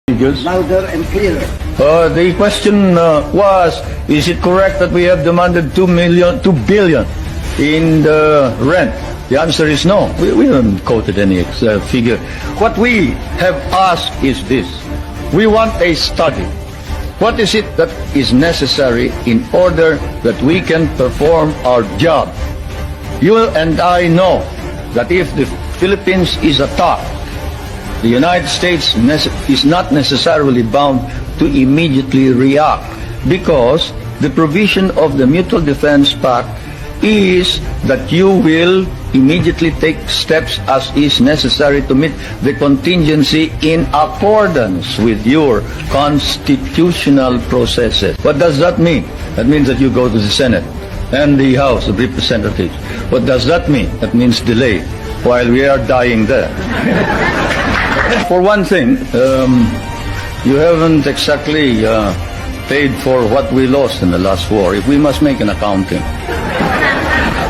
Louder and clearer. The question was, is it correct that we have demanded 2 billion in the rent? The answer is no. We haven't quoted any figure. What we have asked is this. We want a study. What is it that is necessary in order that we can perform our job? You and I know that if the Philippines is attacked, the United States is not necessarily bound to immediately react, because the provision of the Mutual Defense Pact is that you will immediately take steps as is necessary to meet the contingency in accordance with your constitutional processes. What does that mean? That means that you go to the Senate and the House of Representatives. What does that mean? That means delay while we are dying there. For one thing, you haven't exactly paid for what we lost in the last war. If we must make an accounting,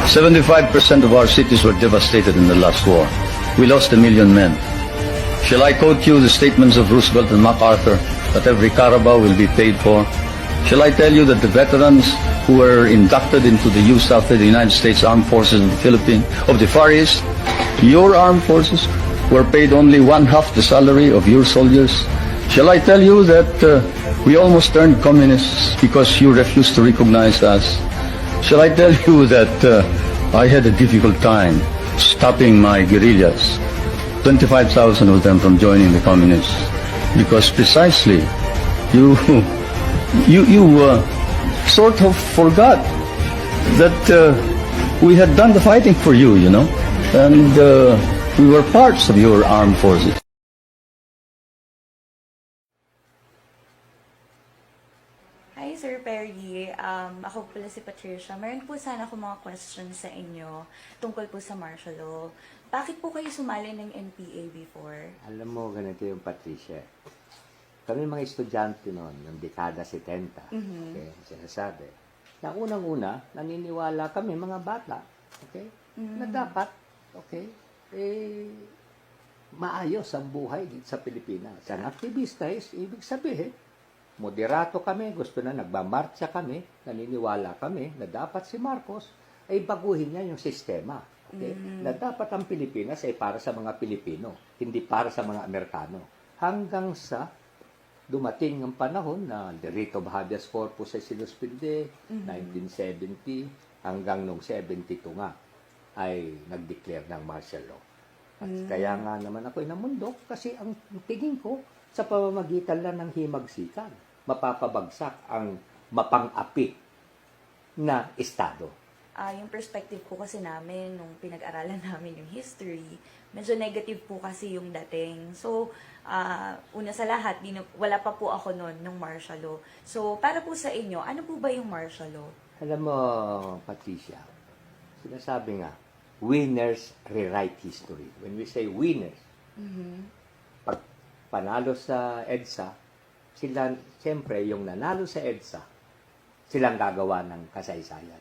75% of our cities were devastated in the last war. We lost 1 million men. Shall I quote you the statements of Roosevelt and MacArthur that every Carabao will be paid for? Shall I tell you that the veterans who were inducted into the USAF, the United States Armed Forces of the Philippines, of the Far East, your armed forces, were paid only 1/2 the salary of your soldiers? Shall I tell you that we almost turned communists because you refused to recognize us? Shall I tell you that I had a difficult time stopping my guerrillas, 25,000 of them from joining the communists, because precisely you sort of forgot that we had done the fighting for you, you know, and we were parts of your armed forces. Hi, Sir Perry. Ako pala si Patricia. Meron po sana ako mga questions sa inyo tungkol po sa martial law. Bakit po kayo sumali ng NPA before? Alam mo, ganito yung Patricia. Kami mga estudyante noon, ng dekada 70, okay, sinasabi, na unang-una, naniniwala kami, mga bata, okay, na dapat, okay, maayos ang buhay dito sa Pilipinas. Ang aktivista is, ibig sabihin, moderato kami, gusto na nagmamarcha kami, naniniwala kami na dapat si Marcos ay baguhin niya yung sistema. Okay? Na dapat ang Pilipinas ay para sa mga Pilipino, hindi para sa mga Amerikano. Hanggang sa dumating ang panahon na the writ of habeas corpus ay sinuspinde, 1970, hanggang nung 72 nga, ay nag-declare ng martial law. At kaya nga naman ako ay namundok kasi ang tingin ko sa pamamagitan lang ng himagsikan, mapapabagsak ang mapang-api na estado. Yung perspective po kasi namin, nung pinag-aralan namin yung history, medyo negative po kasi yung dating. So, una sa lahat, wala pa po ako noon ng martial law. So, para po sa inyo, ano po ba yung martial law? Alam mo, Patricia, sinasabi nga, winners rewrite history. When we say winners, pag panalo sa EDSA, sila, siyempre, yung nanalo sa EDSA, silang gagawa ng kasaysayan.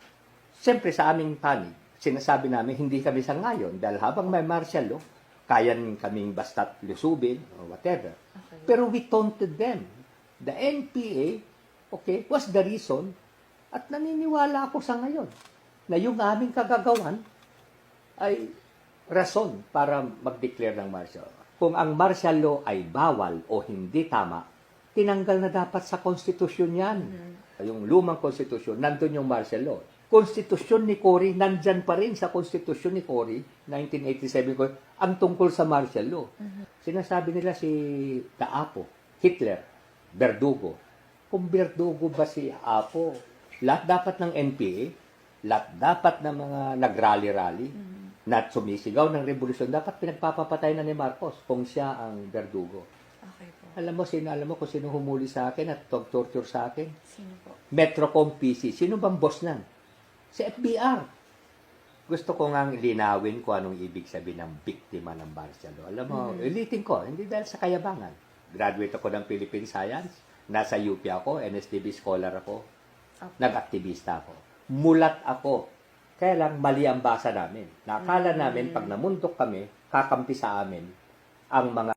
Siyempre, sa aming panig, sinasabi namin, hindi kami sangayon dahil habang may martial law, kayan kaming basta't lusubin or whatever. Okay. Pero we taunted them. The NPA, okay, was the reason at naniniwala ako sa ngayon na yung aming kagagawan ay rason para mag-declare ng martial law. Kung ang martial law ay bawal o hindi tama, tinanggal na dapat sa konstitusyon yan. Yung lumang konstitusyon, nandun yung martial law. Konstitusyon ni Cory, nandyan pa rin sa konstitusyon ni Cory, 1987, ang tungkol sa martial law. Sinasabi nila si the Apo, Hitler, Verdugo. Kung Verdugo ba si Apo, lahat dapat ng NPA, lahat dapat ng mga nag-rally-rally, na sumisigaw ng revolusyon, dapat pinagpapapatay na ni Marcos kung siya ang Verdugo. Okay po. Alam mo kung sino humuli sa akin at torture sa akin? Sino po? Metrocom PC. Sino bang boss nan? Si FBR. Gusto ko ngang linawin kung anong ibig sabihin ng biktima ng martial law. Alam mo, ulitin ko, hindi dahil sa kayabangan. Graduate ako ng Philippine Science, nasa UP ako, NSTB scholar ako, nag-aktivista ako. Mulat ako. Kaya lang mali ang basa namin. Nakala namin pag namundok kami, kakampi sa amin ang mga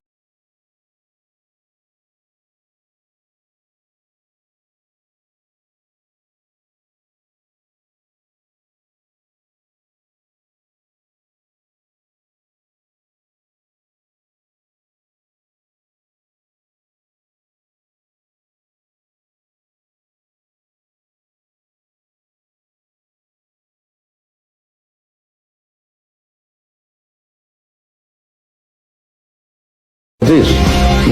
this,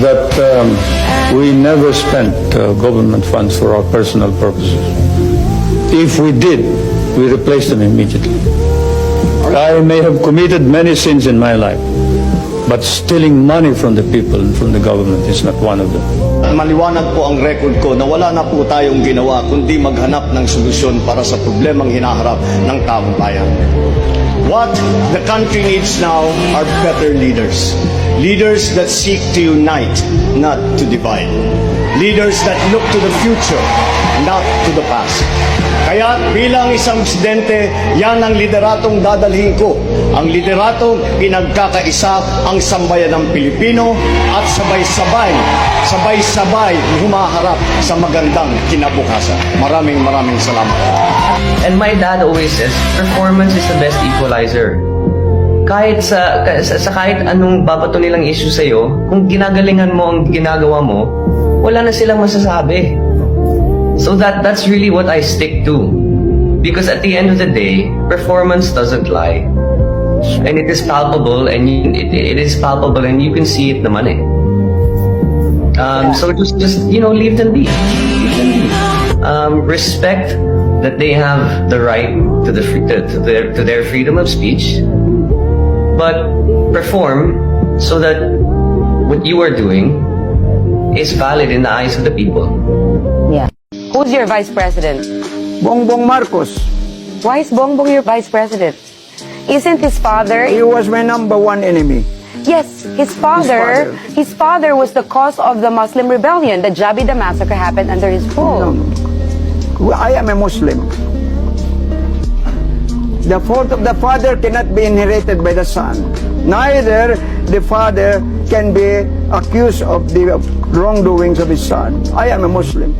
that we never spent government funds for our personal purposes. If we did, we replaced them immediately. I may have committed many sins in my life, but stealing money from the people and from the government is not one of them. Maliwanag po ang record ko na wala na po tayong ginawa kundi maghanap ng solusyon para sa problemang hinaharap ng taong bayan. What the country needs now are better leaders. Leaders that seek to unite, not to divide. Leaders that look to the future, not to the past. Kaya bilang isang presidente, yan ang lideratong dadalhin ko. Ang lideratong pinagkakaisa ang sambayan ng Pilipino at sabay-sabay humaharap sa magandang kinabukasan. Maraming salamat. And my dad always says, performance is the best equalizer. Kahit sa kahit anong babato nilang issue sa'yo, kung ginagalingan mo ang ginagawa mo, wala na silang masasabi. So that's really what I stick to. Because at the end of the day, performance doesn't lie. And it is palpable, and it is palpable, and you can see it naman eh. So just leave them be. Leave them be. Respect that they have the right to their freedom of speech, but perform so that what you are doing is valid in the eyes of the people. Yeah. Who's your vice president? Bongbong Marcos. Why is Bongbong your vice president? Isn't his father? He was my number one enemy. Yes, his father was the cause of the Muslim rebellion. The Jabida massacre happened under his rule. No. I am a Muslim. The fault of the father cannot be inherited by the son. Neither the father can be accused of the wrongdoings of his son. I am a Muslim.